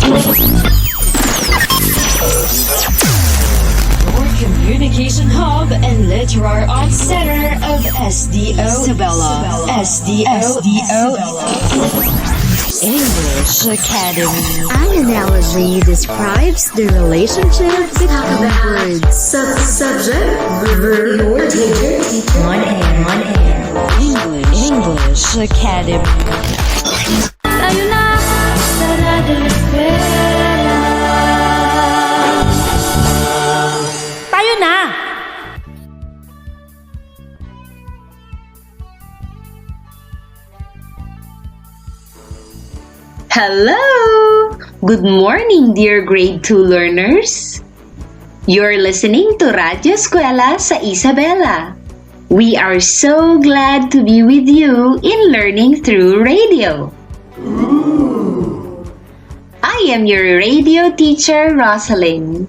Your communication hub and literary arts center of Isabela. English Academy. An analogy describes the relationship between words. Subject, verb, or teacher. One and. English Academy. Tayo na sa Radyo Eskwela. Tayo na! Hello! Good morning, dear grade 2 learners. You're listening to Radyo Eskwela sa Isabela. We are so glad to be with you in learning through radio. I am your radio teacher, Rosalind.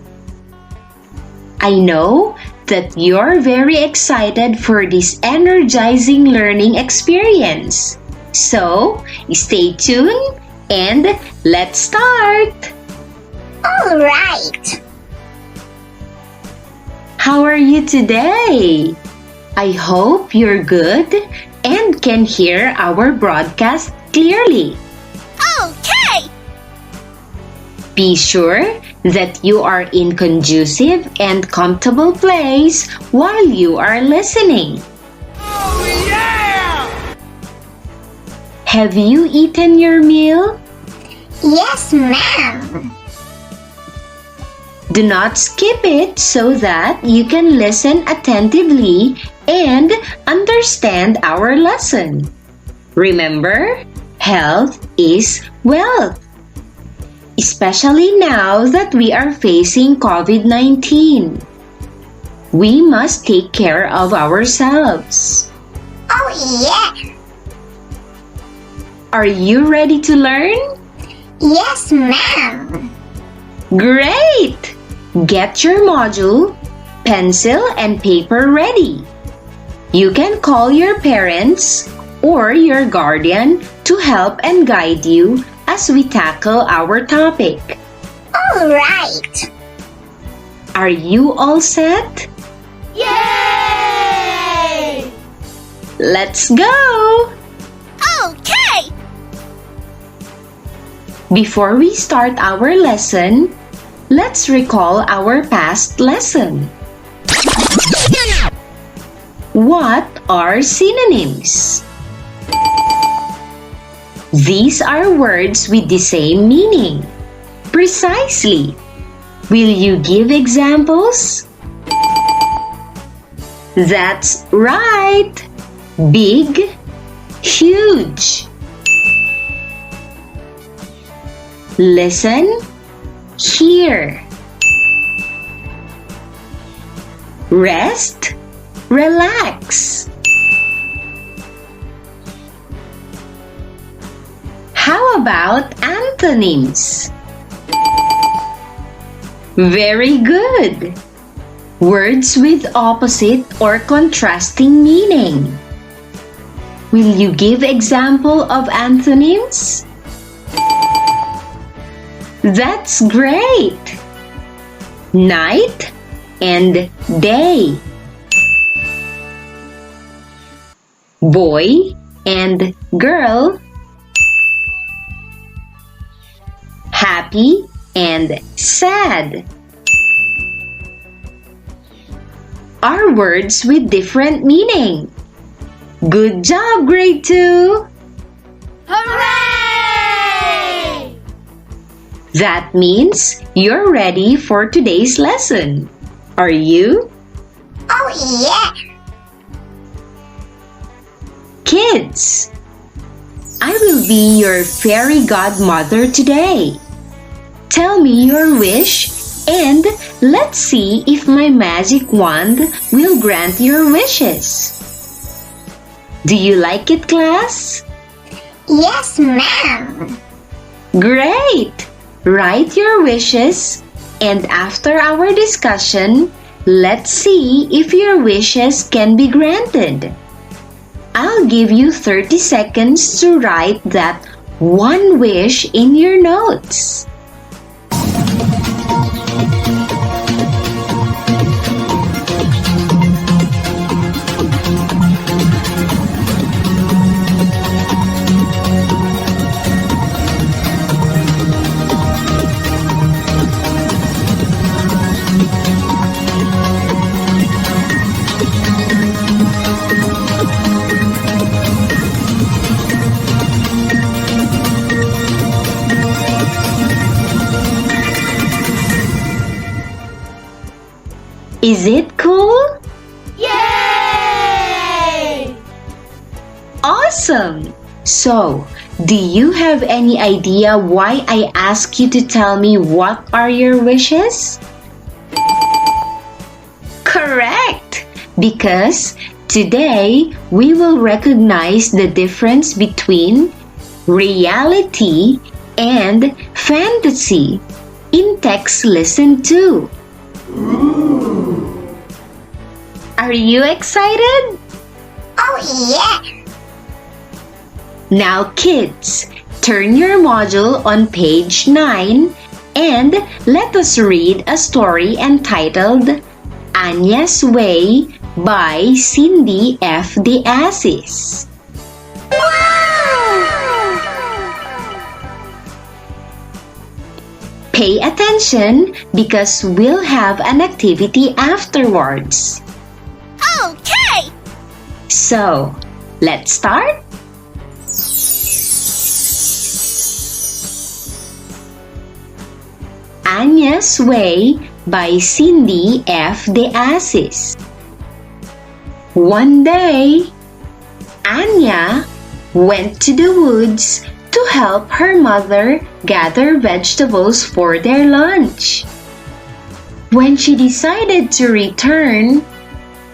I know that you're very excited for this energizing learning experience. So, stay tuned and let's start! All right. How are you today? I hope you're good and can hear our broadcast clearly. Okay. Be sure that you are in conducive and comfortable place while you are listening. Oh, yeah! Have you eaten your meal? Yes, ma'am. Do not skip it so that you can listen attentively and understand our lesson. Remember, health is wealth. Especially now that we are facing COVID-19. We must take care of ourselves. Oh, yeah. Are you ready to learn? Yes, ma'am. Great! Get your module, pencil, and paper ready. You can call your parents or your guardian to help and guide you as we tackle our topic. All right. Are you all set? Yay! Let's go! Okay. Before we start our lesson, let's recall our past lesson. What are synonyms? These are words with the same meaning. Precisely. Will you give examples? That's right. Big, huge. Listen, hear. Rest, relax. How about antonyms? Very good. Words with opposite or contrasting meaning. Will you give example of antonyms? That's great! Night and day. Boy and girl. Happy and sad. Are words with different meaning. Good job, grade 2! Hooray! That means you're ready for today's lesson. Are you? Oh, yeah. Kids, I will be your fairy godmother today. Tell me your wish and let's see if my magic wand will grant your wishes. Do you like it, class? Yes, ma'am. Great! Write your wishes and after our discussion, let's see if your wishes can be granted. I'll give you 30 seconds to write that one wish in your notes. Is it cool? Yay! Awesome! So, do you have any idea why I asked you to tell me what are your wishes? Correct! Because today we will recognize the difference between reality and fantasy in text lesson 2. Are you excited? Oh yeah! Now kids, turn your module on page 9 and let us read a story entitled Anya's Way by Cindy F. De Assis. Pay attention because we'll have an activity afterwards. Okay! So, let's start? Anya's Way by Cindy F. De Assis. One day, Anya went to the woods to help her mother gather vegetables for their lunch. When she decided to return,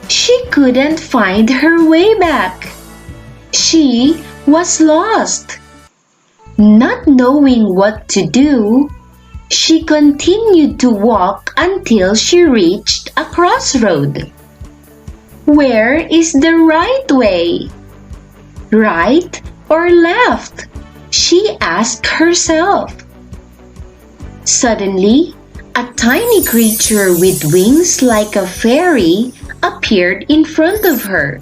she couldn't find her way back. She was lost. Not knowing what to do, she continued to walk until she reached a crossroad. Where is the right way? Right or left? She asked herself. Suddenly, a tiny creature with wings like a fairy appeared in front of her.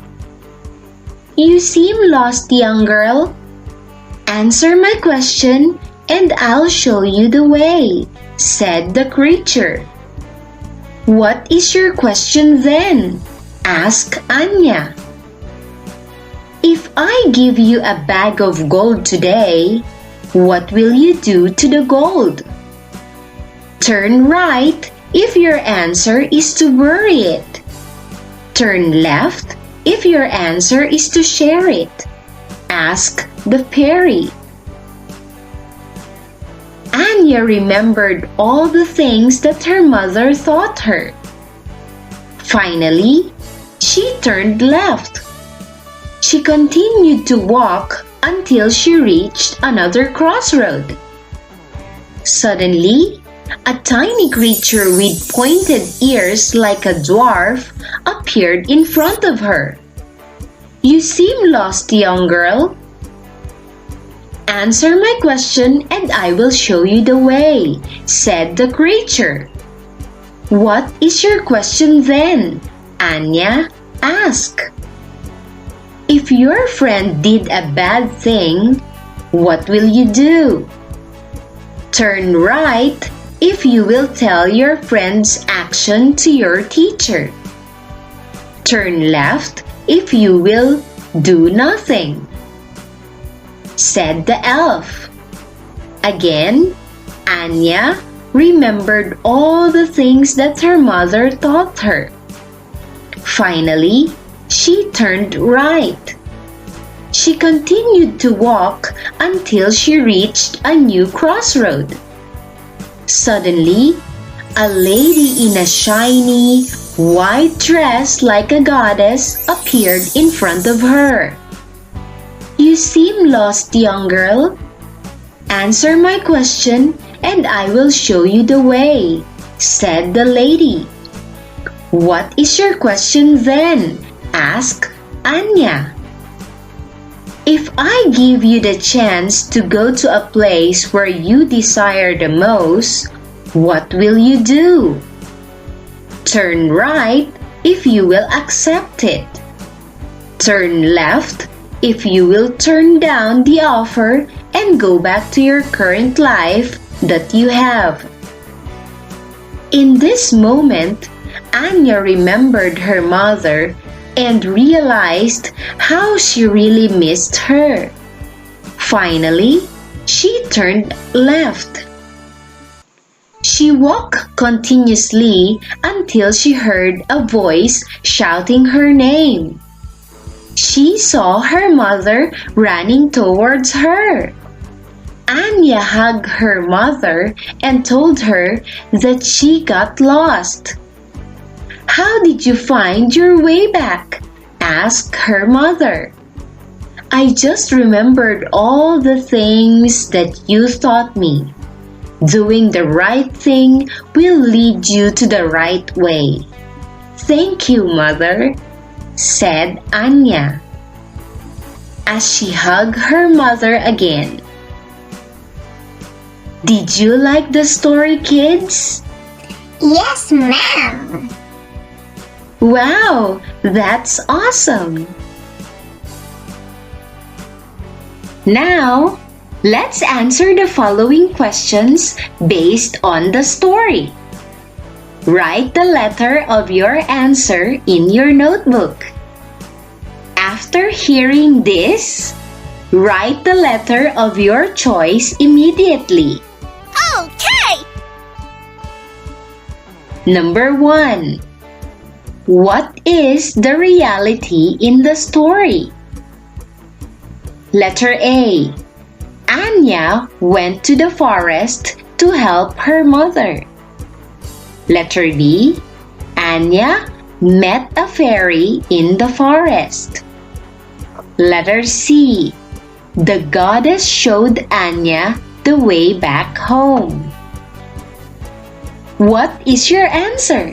You seem lost, young girl. Answer my question and I'll show you the way, said the creature. What is your question then? Asked Anya. If I give you a bag of gold today, what will you do to the gold? Turn right if your answer is to bury it. Turn left if your answer is to share it. Ask the fairy. Anya remembered all the things that her mother taught her. Finally, she turned left. She continued to walk until she reached another crossroad. Suddenly, a tiny creature with pointed ears like a dwarf appeared in front of her. You seem lost, young girl. Answer my question and I will show you the way, said the creature. What is your question then? Anya asked. If your friend did a bad thing, what will you do? Turn right if you will tell your friend's action to your teacher. Turn left if you will do nothing, said the elf. Again, Anya remembered all the things that her mother taught her. Finally, she turned right. She continued to walk until she reached a new crossroad. Suddenly, a lady in a shiny, white dress like a goddess appeared in front of her. You seem lost, young girl. Answer my question and I will show you the way, said the lady. What is your question then? Asked Anya. If I give you the chance to go to a place where you desire the most, what will you do? Turn right if you will accept it. Turn left if you will turn down the offer and go back to your current life that you have. In this moment, Anya remembered her mother and realized how she really missed her. Finally, she turned left. She walked continuously until she heard a voice shouting her name. She saw her mother running towards her. Anya hugged her mother and told her that she got lost. "How did you find your way back?" asked her mother. "I just remembered all the things that you taught me. Doing the right thing will lead you to the right way." "Thank you, Mother," said Anya, as she hugged her mother again. Did you like the story, kids? Yes, ma'am. Wow, that's awesome! Now, let's answer the following questions based on the story. Write the letter of your answer in your notebook. After hearing this, write the letter of your choice immediately. Okay. Number 1. What is the reality in the story? Letter A. Anya went to the forest to help her mother. Letter B. Anya met a fairy in the forest. Letter C. The goddess showed Anya the way back home. What is your answer?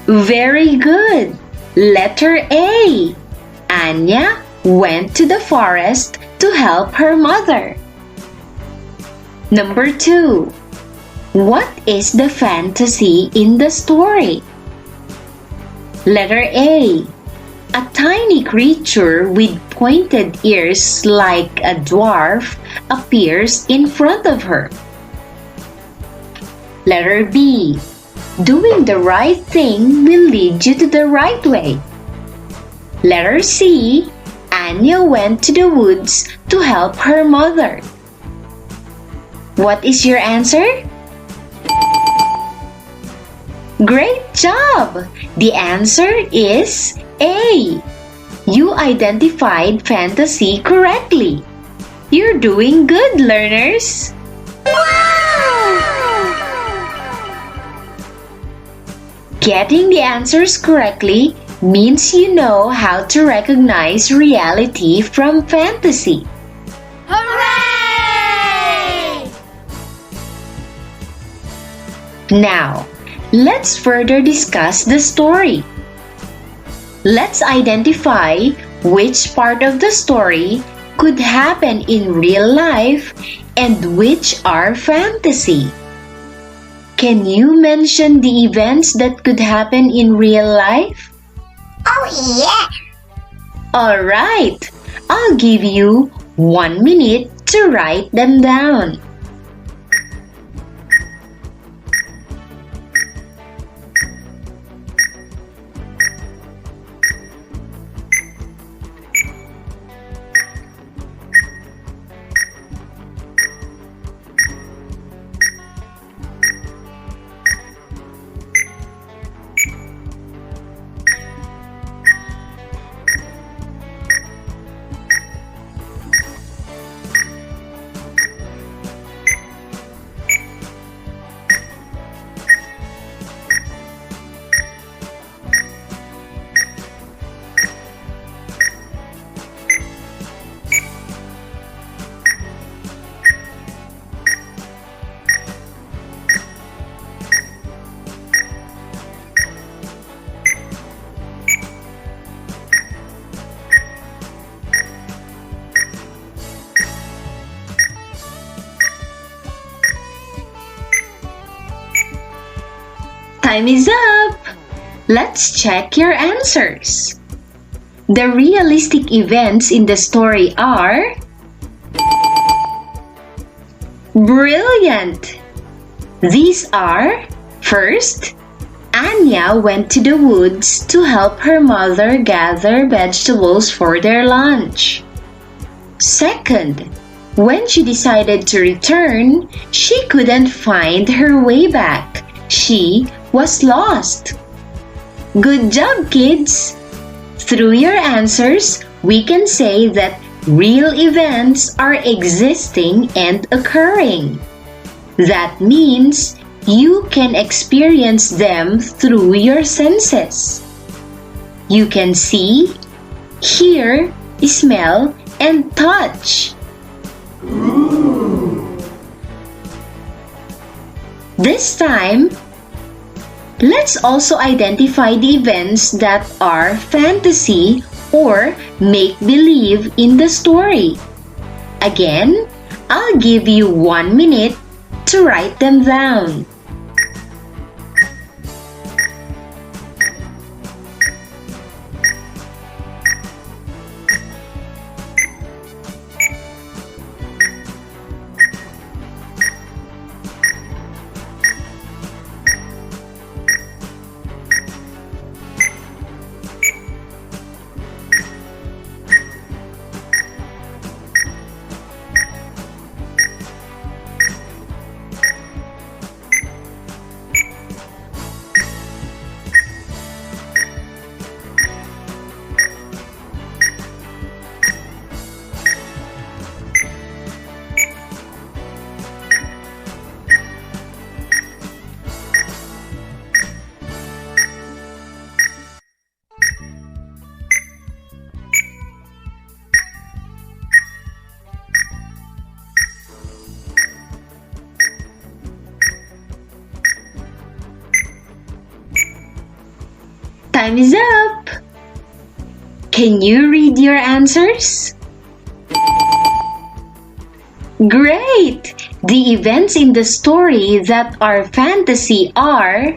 Very good! Letter A. Anya went to the forest to help her mother. Number 2. What is the fantasy in the story? Letter A. A tiny creature with pointed ears like a dwarf appears in front of her. Letter B. Doing the right thing will lead you to the right way. Letter C. Anya went to the woods to help her mother. What is your answer? Great job! The answer is A. You identified fantasy correctly. You're doing good, learners! Getting the answers correctly means you know how to recognize reality from fantasy. Hooray! Now, let's further discuss the story. Let's identify which part of the story could happen in real life and which are fantasy. Can you mention the events that could happen in real life? Oh, yeah. Alright, I'll give you 1 minute to write them down. Time is up! Let's check your answers. The realistic events in the story are brilliant! These are: first, Anya went to the woods to help her mother gather vegetables for their lunch. Second, When she decided to return, she couldn't find her way back. She was lost. Good job, kids! Through your answers, we can say that real events are existing and occurring. That means you can experience them through your senses. You can see, hear, smell, and touch. This time, let's also identify the events that are fantasy or make-believe in the story. Again, I'll give you 1 minute to write them down. Time is up! Can you read your answers? Great! The events in the story that are fantasy are: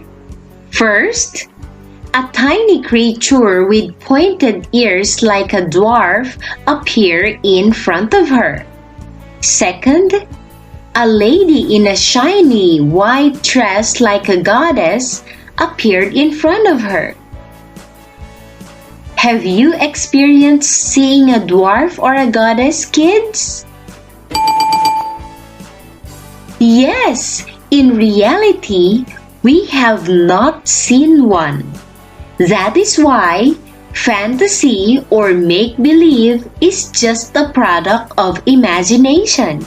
first, a tiny creature with pointed ears like a dwarf appeared in front of her. Second, a lady in a shiny white dress like a goddess appeared in front of her. Have you experienced seeing a dwarf or a goddess, kids? Yes, in reality, we have not seen one. That is why fantasy or make-believe is just a product of imagination.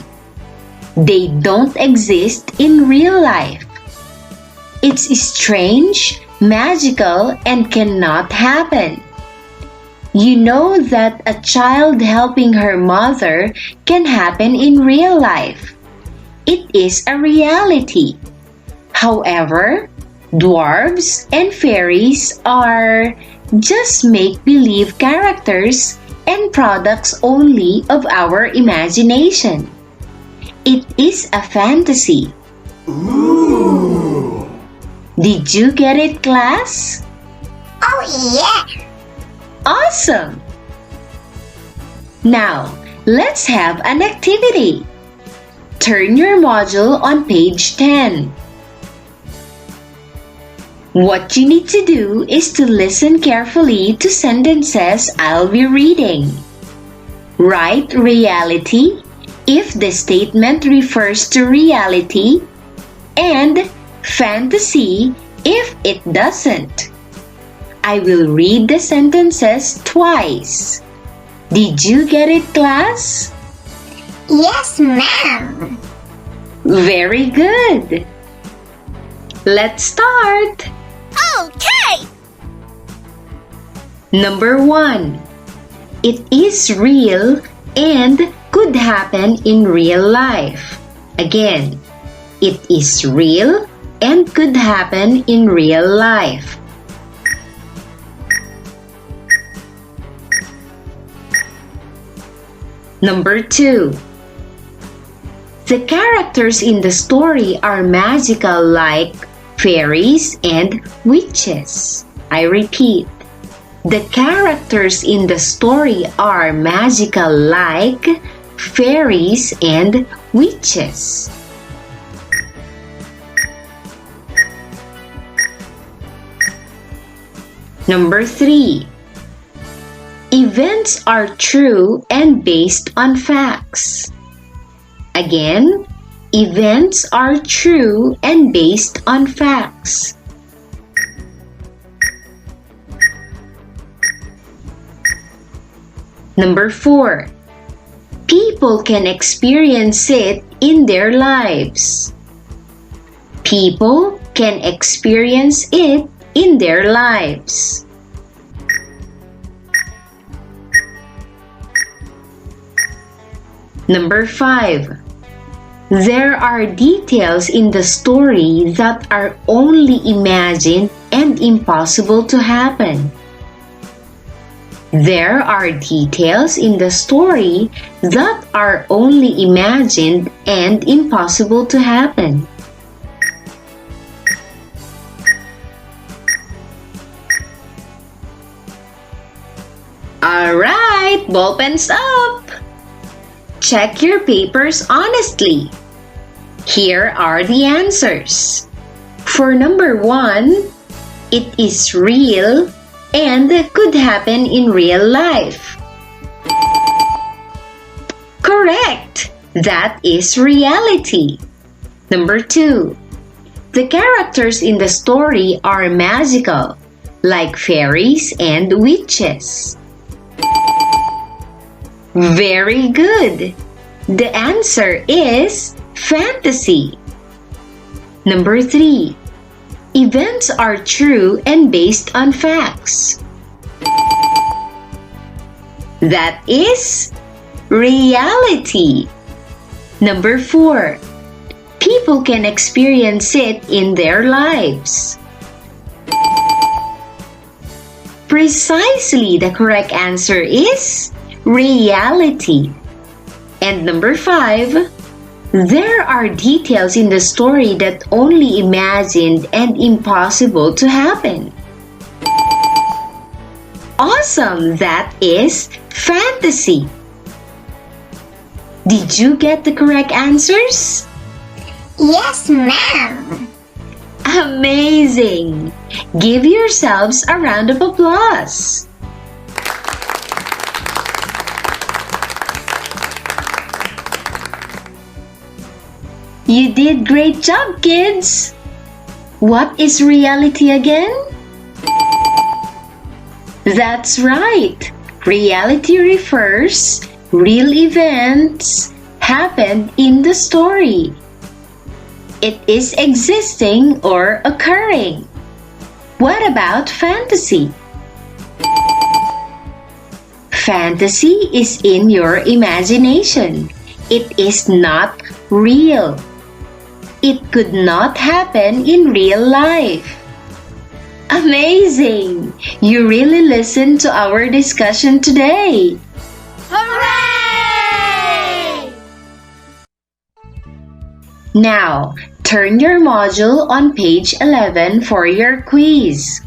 They don't exist in real life. It's strange, magical, and cannot happen. You know that a child helping her mother can happen in real life. It is a reality. However, dwarves and fairies are just make-believe characters and products only of our imagination. It is a fantasy. Ooh. Did you get it, class? Oh yeah! Awesome! Now, let's have an activity. Turn your module on page 10. What you need to do is to listen carefully to sentences I'll be reading. Write reality if the statement refers to reality, and fantasy if it doesn't. I will read the sentences twice. Did you get it, class? Yes, ma'am. Very good. Let's start. Okay! Number 1. It is real and could happen in real life. Again, it is real and could happen in real life. Number 2. The characters in the story are magical like fairies and witches. I repeat, the characters in the story are magical like fairies and witches. Number 3. Events are true and based on facts. Again, events are true and based on facts. Number 4. People can experience it in their lives. People can experience it in their lives. Number 5. There are details in the story that are only imagined and impossible to happen. There are details in the story that are only imagined and impossible to happen. Alright, ballpens up! Check your papers honestly. Here are the answers. For number 1, it is real and could happen in real life. Correct! That is reality. Number 2. The characters in the story are magical, like fairies and witches. Very good! The answer is fantasy. Number 3. Events are true and based on facts. That is reality. Number 4. People can experience it in their lives. Precisely, the correct answer is reality. And number 5. There are details in the story that only imagined and impossible to happen. Awesome! That is fantasy. Did you get the correct answers? Yes, ma'am. Amazing! Give yourselves a round of applause. You did great job, kids! What is reality again? That's right! Reality refers real events happened in the story. It is existing or occurring. What about fantasy? Fantasy is in your imagination. It is not real. It could not happen in real life. Amazing! You really listened to our discussion today. Hooray! Now, turn your module on page 11 for your quiz.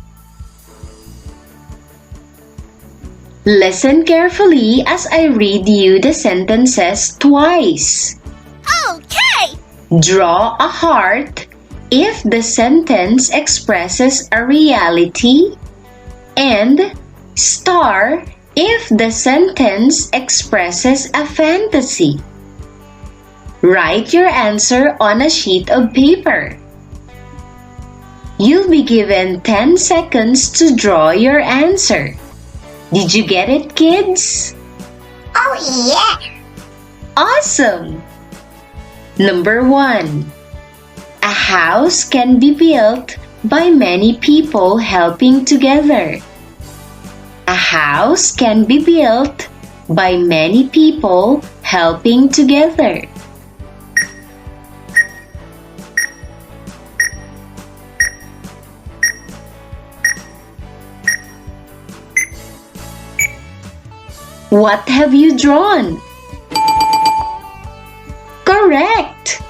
Listen carefully as I read you the sentences twice. Okay! Draw a heart if the sentence expresses a reality and star if the sentence expresses a fantasy. Write your answer on a sheet of paper. You'll be given 10 seconds to draw your answer. Did you get it, kids? Oh, yeah. Awesome! Number 1. A house can be built by many people helping together. A house can be built by many people helping together. What have you drawn? Correct!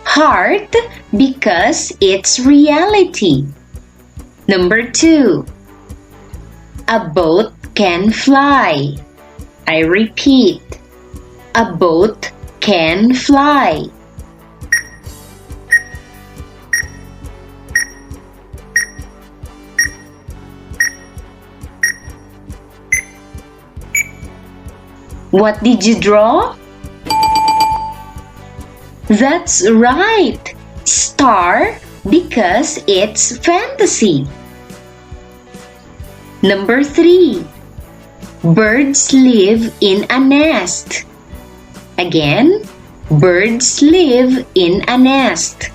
Heart because it's reality. Number 2. A boat can fly. I repeat, a boat can fly. What did you draw? That's right. Star because it's fantasy. Number 3. Birds live in a nest. Again, birds live in a nest.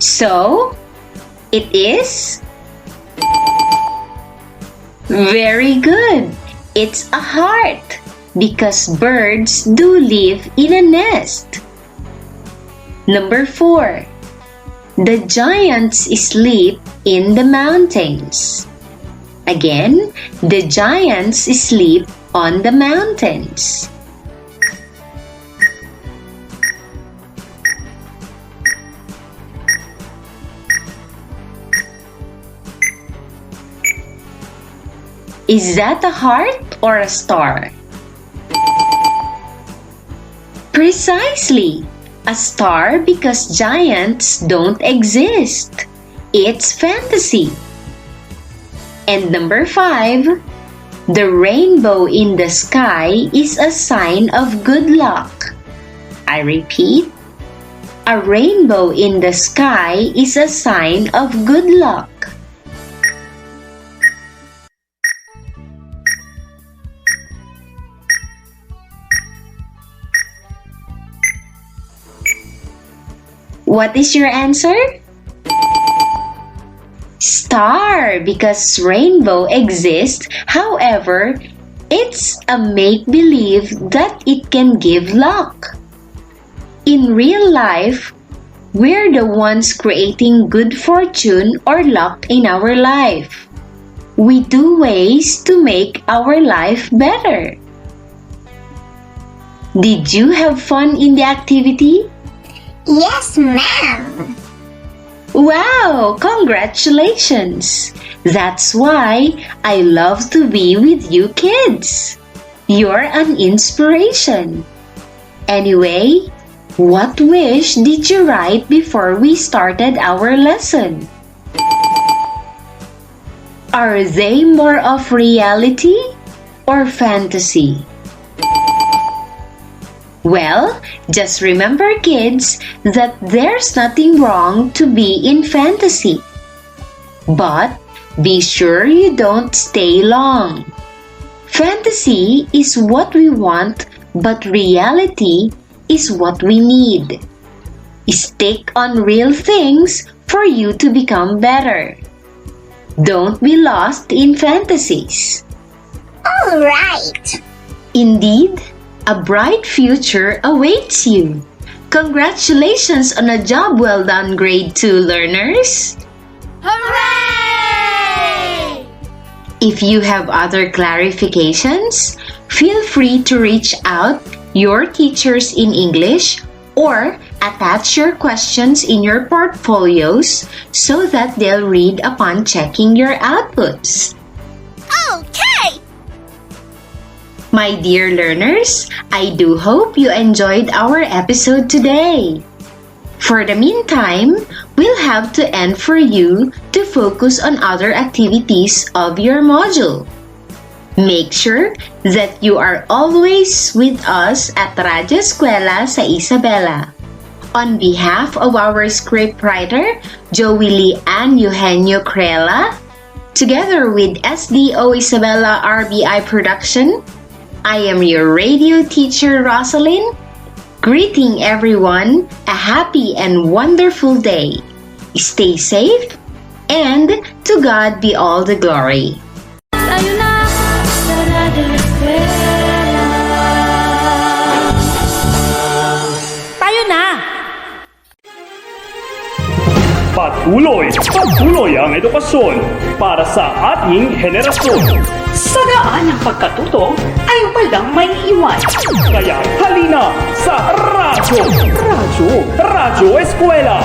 So, it is? Very good. It's a heart because birds do live in a nest. Number 4. The giants sleep in the mountains. Again, the giants sleep on the mountains. Is that a heart or a star? Precisely. A star because giants don't exist. It's fantasy. And number 5. The rainbow in the sky is a sign of good luck. I repeat. A rainbow in the sky is a sign of good luck. What is your answer? Star, because rainbow exists. However, it's a make-believe that it can give luck. In real life, we're the ones creating good fortune or luck in our life. We do ways to make our life better. Did you have fun in the activity? Yes, ma'am. Wow! Congratulations! That's why I love to be with you kids. You're an inspiration. Anyway, what wish did you write before we started our lesson? Are they more of reality or fantasy? Well, just remember kids that there's nothing wrong to be in fantasy. But be sure you don't stay long. Fantasy is what we want, but reality is what we need. Stick on real things for you to become better. Don't be lost in fantasies. All right. Indeed, a bright future awaits you. Congratulations on a job well done, grade 2 learners. Hooray! If you have other clarifications, feel free to reach out your teachers in English or attach your questions in your portfolios so that they'll read upon checking your outputs. Okay! My dear learners, I do hope you enjoyed our episode today. For the meantime, we'll have to end for you to focus on other activities of your module. Make sure that you are always with us at Radyo Eskwela sa Isabela. On behalf of our scriptwriter, Joey Lee Ann Eugenio Crela, together with SDO Isabela RBI Production, I am your radio teacher, Rosalyn, greeting everyone a happy and wonderful day. Stay safe, and to God be all the glory. Tayo na sa Radyo Eskwela. Tayo na! Patuloy ang edukasyon para sa ating henerasyon. Sa daan ng pagkatuto ay walang may iwan. Kaya halina sa Radyo Eskwela!